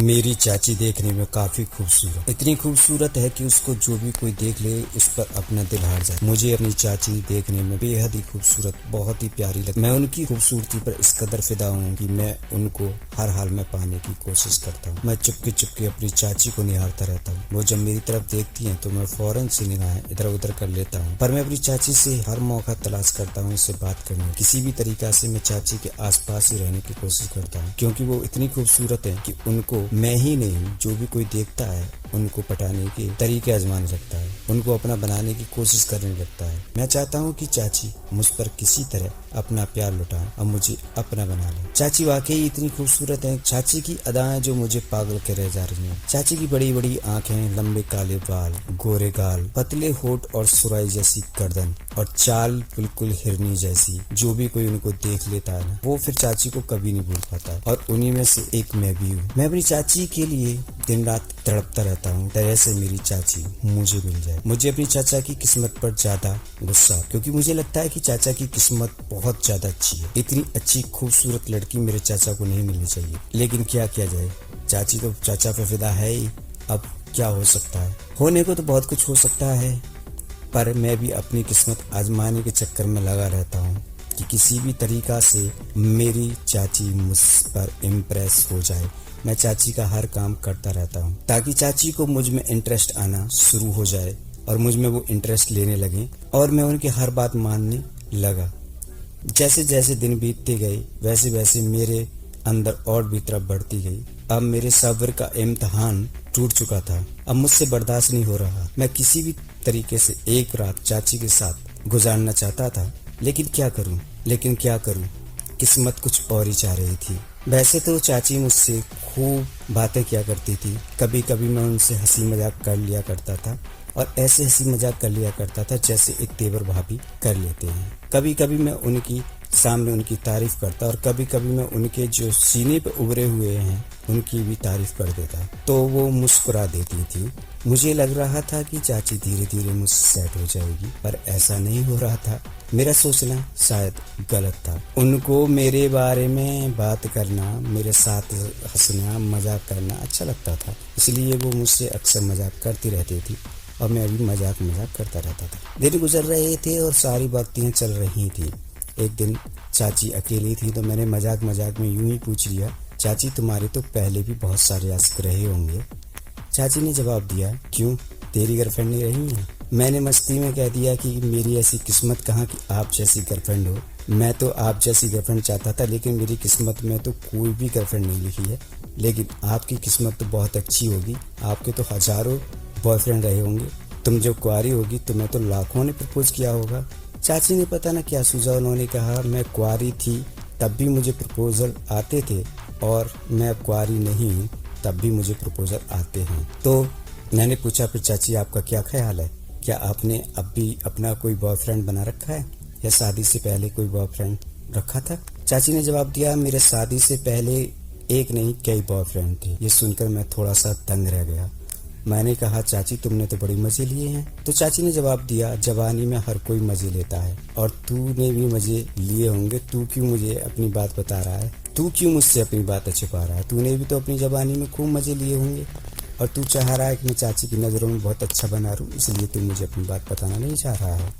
मेरी चाची देखने में काफी खूबसूरत, इतनी खूबसूरत है कि उसको जो भी कोई देख ले उस पर अपना दिल हार जाए। मुझे अपनी चाची देखने में बेहद ही खूबसूरत, बहुत ही प्यारी लगती। मैं उनकी खूबसूरती पर इस कदर फिदा हूँ कि मैं उनको हर हाल में पाने की कोशिश करता हूँ। मैं चुपके चुपके अपनी चाची को निहारता रहता हूँ। वो जब मेरी तरफ देखती है तो मैं फौरन से निगाहें इधर उधर कर लेता हूँ, पर मैं अपनी चाची से हर मौका तलाश करता हूँ उससे बात करने। किसी भी तरीका से मैं चाची के आसपास ही रहने की कोशिश करता हूँ, क्योंकि वो इतनी खूबसूरत है कि उनको मैं ही नहीं, जो भी कोई देखता है उनको पटाने के तरीके आजमाने लगता है, उनको अपना बनाने की कोशिश करने लगता है। मैं चाहता हूँ कि चाची मुझ पर किसी तरह अपना प्यार लुटाए और मुझे अपना बना ले। चाची वाकई इतनी खूबसूरत है। चाची की अदाएं जो मुझे पागल कर रह जा रही हैं। चाची की बड़ी बड़ी आंखें, लंबे काले बाल, गोरे गाल, पतले होठ और सुराई जैसी गर्दन और चाल बिल्कुल हिरनी जैसी। जो भी कोई उनको देख लेता है ना, वो फिर चाची को कभी नहीं भूल पाता, और उन्हीं में से एक मैं भी हूँ। मैं अपनी चाची के लिए दिन रात तड़पता रहता हूँ, तरह से मेरी चाची मुझे मिल जाए। मुझे अपनी चाचा की किस्मत पर ज्यादा गुस्सा, क्योंकि मुझे लगता है कि चाचा की किस्मत बहुत ज्यादा अच्छी है। इतनी अच्छी खूबसूरत लड़की मेरे चाचा को नहीं मिलनी चाहिए, लेकिन क्या किया जाए, चाची तो चाचा पे फिदा है ही। अब क्या हो सकता है, होने को तो बहुत कुछ हो सकता है, पर मैं भी अपनी किस्मत आजमाने के चक्कर में लगा रहता हूँ कि किसी भी तरीका से मेरी चाची मुझ पर इम्प्रेस हो जाए। मैं चाची का हर काम करता रहता हूँ ताकि चाची को मुझ में इंटरेस्ट आना शुरू हो जाए और मुझ में वो इंटरेस्ट लेने लगे और मैं उनकी हर बात मानने लगा। जैसे जैसे दिन बीतते गए वैसे वैसे मेरे अंदर और भी तरफ बढ़ती गई। अब मेरे सब्र का इम्तिहान टूट चुका था। अब मुझसे बर्दाश्त नहीं हो रहा। मैं किसी भी तरीके से एक रात चाची के साथ गुजारना चाहता था, लेकिन क्या करूं, किस्मत कुछ और ही चाह रही थी। वैसे तो चाची मुझसे खूब बातें किया करती थी। कभी कभी मैं उनसे हंसी मजाक कर लिया करता था, और ऐसे हंसी मजाक कर लिया करता था जैसे एक तेवर भाभी कर लेते हैं। कभी कभी मैं उनकी सामने उनकी तारीफ करता, और कभी कभी मैं उनके जो सीने पे उभरे हुए हैं उनकी भी तारीफ कर देता, तो वो मुस्कुरा देती थी। मुझे लग रहा था कि चाची धीरे धीरे मुझसे सेट हो जाएगी, पर ऐसा नहीं हो रहा था। मेरा सोचना शायद गलत था। उनको मेरे बारे में बात करना, मेरे साथ हंसना, मजाक करना अच्छा लगता था, इसलिए वो मुझसे अक्सर मजाक करती रहती थी और मैं भी मजाक करता रहता था। दिन गुजर रहे थे और सारी बातें चल रही थी। एक दिन चाची अकेली थी तो मैंने मजाक में यूं ही पूछ लिया, चाची तुम्हारे तो पहले भी बहुत सारे आशिक रहे होंगे। चाची ने जवाब दिया, क्यों, तेरी गर्लफ्रेंड नहीं रही है? मैंने मस्ती में कह दिया कि मेरी ऐसी किस्मत कहाँ कि आप जैसी गर्लफ्रेंड हो। मैं तो आप जैसी गर्लफ्रेंड चाहता था, लेकिन मेरी किस्मत में तो कोई भी गर्लफ्रेंड नहीं लिखी है। लेकिन आपकी किस्मत तो बहुत अच्छी होगी, आपके तो हजारों बॉयफ्रेंड रहे होंगे। तुम जब कुंवारी होगी तुम्हें तो लाखों ने प्रपोज किया होगा। चाची ने पता ना क्या सूझा, उन्होंने कहा मैं कुंवारी थी तब भी मुझे प्रपोजल आते थे, और मैं अब कुंवारी नहीं हूँ तब भी मुझे प्रपोजल आते हैं। तो मैंने पूछा, फिर चाची आपका क्या ख्याल है, क्या आपने अब भी अपना कोई बॉयफ्रेंड बना रखा है या शादी से पहले कोई बॉयफ्रेंड रखा था? चाची ने जवाब दिया, मेरे शादी से पहले एक नहीं कई बॉयफ्रेंड थे। ये सुनकर मैं थोड़ा सा दंग रह गया। मैंने कहा, चाची तुमने तो बड़े मजे लिए हैं। तो चाची ने जवाब दिया, जवानी में हर कोई मजे लेता है, और तूने भी मजे लिए होंगे। तू क्यों मुझे अपनी बात बता रहा है? तू क्यों मुझसे अपनी बातें छुपा रहा है? तूने भी तो अपनी जवानी में खूब मजे लिए होंगे, और तू चाह रहा है कि मैं चाची की नज़रों में बहुत अच्छा बना रहूं, इसलिए तू मुझे अपनी बात बताना नहीं चाह रहा है।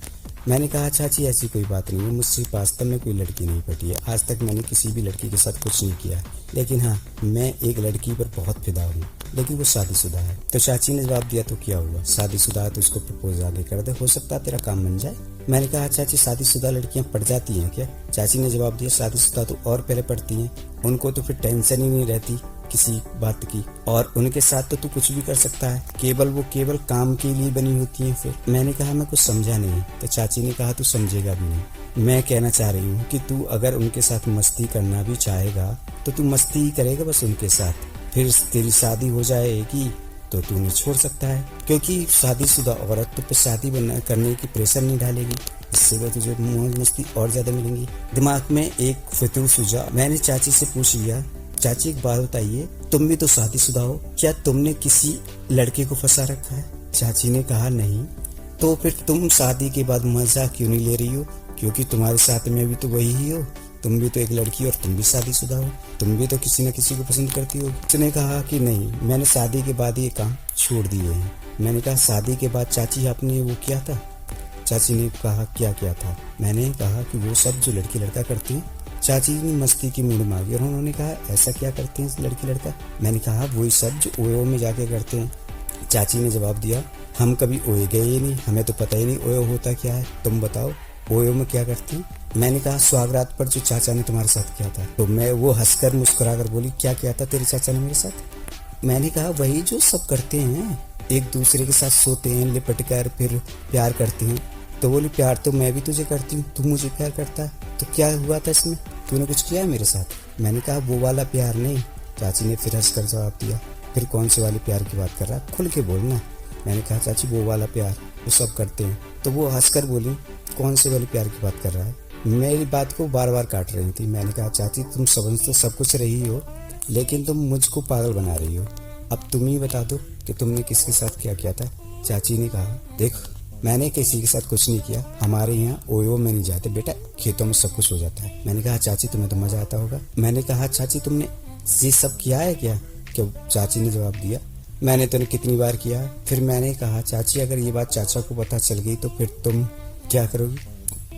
मैंने कहा, चाची ऐसी कोई बात नहीं है, मुझसे वास्तव में कोई लड़की नहीं पटी है। आज तक मैंने किसी भी लड़की के साथ कुछ नहीं किया, लेकिन हाँ, मैं एक लड़की पर बहुत फिदा हूँ, लेकिन वो शादीशुदा है। तो चाची ने जवाब दिया, तो क्या हुआ, शादीशुदा है तो उसको प्रपोज आगे कर दे, हो सकता है तेरा काम बन जाए। मैंने कहा, चाची शादीशुदा लड़कियां पड़ जाती हैं क्या? चाची ने जवाब दिया, शादीशुदा तो और पहले पड़ती हैं, उनको तो फिर टेंशन ही नहीं रहती किसी बात की, और उनके साथ तो तू कुछ भी कर सकता है, वो केवल काम के लिए बनी होती हैं फिर। मैंने कहा, मैं कुछ समझा नहीं। तो चाची ने कहा, तू समझेगा भी नहीं। मैं कहना चाह रही हूँ कि तू अगर उनके साथ मस्ती करना भी चाहेगा तो तू मस्ती ही करेगा बस उनके साथ, फिर तेरी शादी हो जाएगी तो तू नहीं छोड़ सकता है, क्योंकि शादीशुदा औरत तो पे शादी करने की प्रेशर नहीं डालेगी, इससे वो तुझे मौज मस्ती और ज्यादा मिलेंगी। दिमाग में एक फितूर सूझा। मैंने चाची से पूछ लिया, चाची एक बात बताइए, तुम भी तो शादीशुदा हो, क्या तुमने किसी लड़के को फंसा रखा है? चाची ने कहा, नहीं। तो फिर तुम शादी के बाद मजा क्यों नहीं ले रही हो? क्योंकि तुम्हारे साथ में भी तो वही ही हो। तुम भी तो एक लड़की और तुम भी शादीशुदा हो, तुम भी तो किसी न किसी को पसंद करती हो। उसने कहा कि नहीं, मैंने शादी के बाद ये काम छोड़ दिए हैं। मैंने कहा शादी के बाद चाची आपने वो किया था? चाची ने कहा क्या किया था? मैंने कहा कि वो सब जो लड़की लड़का करती हैं। चाची ने मस्ती की मूड में आ गई और उन्होंने कहा ऐसा क्या करते हैं लड़की लड़का? मैंने कहा वही सब जो ओयो में जाके करते हैं। चाची ने जवाब दिया हम कभी ओयो गए ही नहीं, हमें तो पता ही नहीं ओयो होता क्या है, तुम बताओ ओयो में क्या करते हैं। मैंने कहा सुहागरात पर जो चाचा ने तुम्हारे साथ किया था। तो मैं वो हंसकर मुस्कुराकर बोली क्या किया था तेरे चाचा ने मेरे साथ? मैंने कहा वही जो सब करते हैं, एक दूसरे के साथ सोते हैं, लिपट कर फिर प्यार करते हैं। तो बोली प्यार तो मैं भी तुझे करती हूँ, तू मुझे प्यार करता है, तो क्या हुआ था इसमें, तूने कुछ किया है मेरे साथ? मैंने कहा वो वाला प्यार नहीं। चाची ने फिर हंसकर जवाब दिया फिर कौन से वाले प्यार की बात कर रहा है, खुल के बोलना। मैंने कहा चाची वो वाला प्यार वो सब करते हैं। तो वो हंसकर बोली कौन से वाले प्यार की बात कर रहा है? मेरी बात को बार बार काट रही थी। मैंने कहा चाची तुम समझ तो सब कुछ रही हो, लेकिन तुम मुझको पागल बना रही हो। अब तुम ही बता दो कि तुमने किसके साथ क्या किया था। चाची ने कहा देख मैंने किसी के साथ कुछ नहीं किया, हमारे यहाँ ओयो में नहीं जाते बेटा, खेतों में सब कुछ हो जाता है। मैंने कहा चाची तुम्हें तो मजा आता होगा। मैंने कहा चाची तुमने ये सब किया है क्या? चाची ने जवाब दिया मैंने तो कितनी बार किया है। फिर मैंने कहा चाची अगर ये बात चाचा को पता चल गई तो फिर तुम क्या करोगी?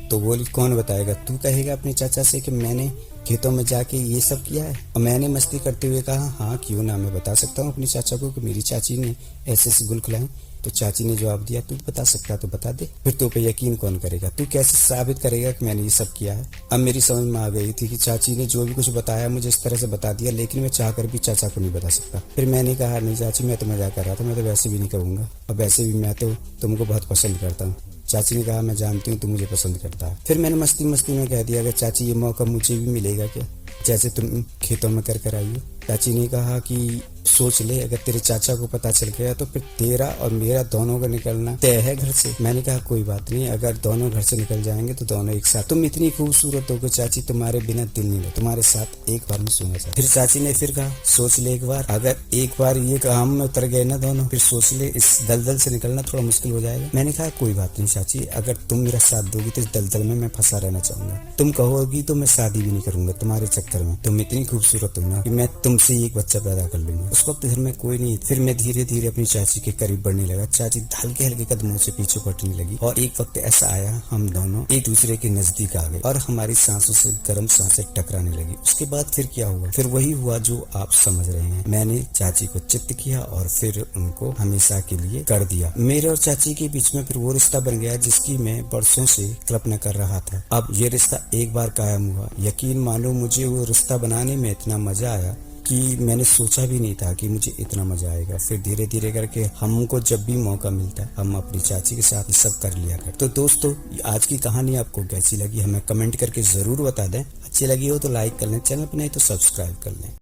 तो बोली कौन बताएगा, तू कहेगा अपने चाचा से कि मैंने खेतों में जाके ये सब किया है? और मैंने मस्ती करते हुए कहा हाँ क्यों ना, मैं बता सकता हूँ अपने चाचा को कि मेरी चाची ने ऐसे ऐसे गुल खिलाए। तो चाची ने जवाब दिया तू बता सकता तो बता दे, फिर तो पे यकीन कौन करेगा, तू कैसे साबित करेगा कि मैंने ये सब किया है? अब मेरी समझ में आ गई थी कि चाची ने जो भी कुछ बताया मुझे इस तरह से बता दिया, लेकिन मैं चाहकर भी चाचा को नहीं बता सकता। फिर मैंने कहा नहीं चाची मैं तो मजाक कर रहा था, मैं तो वैसे भी नहीं कहूँगा, और वैसे भी मैं तो तुमको बहुत पसंद करता हूँ। चाची ने कहा मैं जानती हूँ तू मुझे पसंद करता है। फिर मैंने मस्ती मस्ती में कह दिया कि चाची ये मौका मुझे भी मिलेगा क्या, जैसे तुम खेतों में कर आई हो। चाची ने कहा कि सोच ले अगर तेरे चाचा को पता चल गया तो फिर तेरा और मेरा दोनों का निकलना तय है घर से। मैंने कहा कोई बात नहीं, अगर दोनों घर से निकल जाएंगे तो दोनों एक साथ। तुम इतनी खूबसूरत हो कि चाची तुम्हारे बिना दिल नहीं लगता, तुम्हारे साथ एक बार में सोना चाहता। फिर चाची ने फिर कहा सोच ले एक बार, अगर एक बार ये काम में उतर गए ना दोनों, फिर सोच ले इस दलदल से निकलना थोड़ा मुश्किल हो जाएगा। मैंने कहा कोई बात नहीं चाची, अगर तुम मेरा साथ दोगी तो इस दलदल में मैं फंसा रहना चाहूंगा, तुम कहोगी तो मैं शादी भी नहीं करूंगा तुम्हारे चक्कर में, तुम इतनी खूबसूरत हो ना कि मैं तुमसे एक बच्चा पैदा कर लूंगा। उस वक्त घर में कोई नहीं। फिर मैं धीरे धीरे अपनी चाची के करीब बढ़ने लगा। चाची हल्के हल्के कदमों से पीछे हटने लगी और एक वक्त ऐसा आया हम दोनों एक दूसरे के नजदीक आ गए और हमारी सांसों से गर्म सांसें टकराने लगी। उसके बाद फिर क्या हुआ? फिर वही हुआ जो आप समझ रहे हैं। मैंने चाची को चित्त किया और फिर उनको हमेशा के लिए कर दिया। मेरे और चाची के बीच में फिर वो रिश्ता बन गया जिसकी मैं वर्षों से कल्पना कर रहा था। अब ये रिश्ता एक बार कायम हुआ। यकीन मानो मुझे वो रिश्ता बनाने में इतना मजा आया कि मैंने सोचा भी नहीं था कि मुझे इतना मजा आएगा। फिर धीरे धीरे करके हमको जब भी मौका मिलता हम अपनी चाची के साथ सब कर लिया कर। तो दोस्तों आज की कहानी आपको कैसी लगी हमें कमेंट करके जरूर बता दें। अच्छी लगी हो तो लाइक कर लें, चैनल पर नहीं तो सब्सक्राइब कर लें।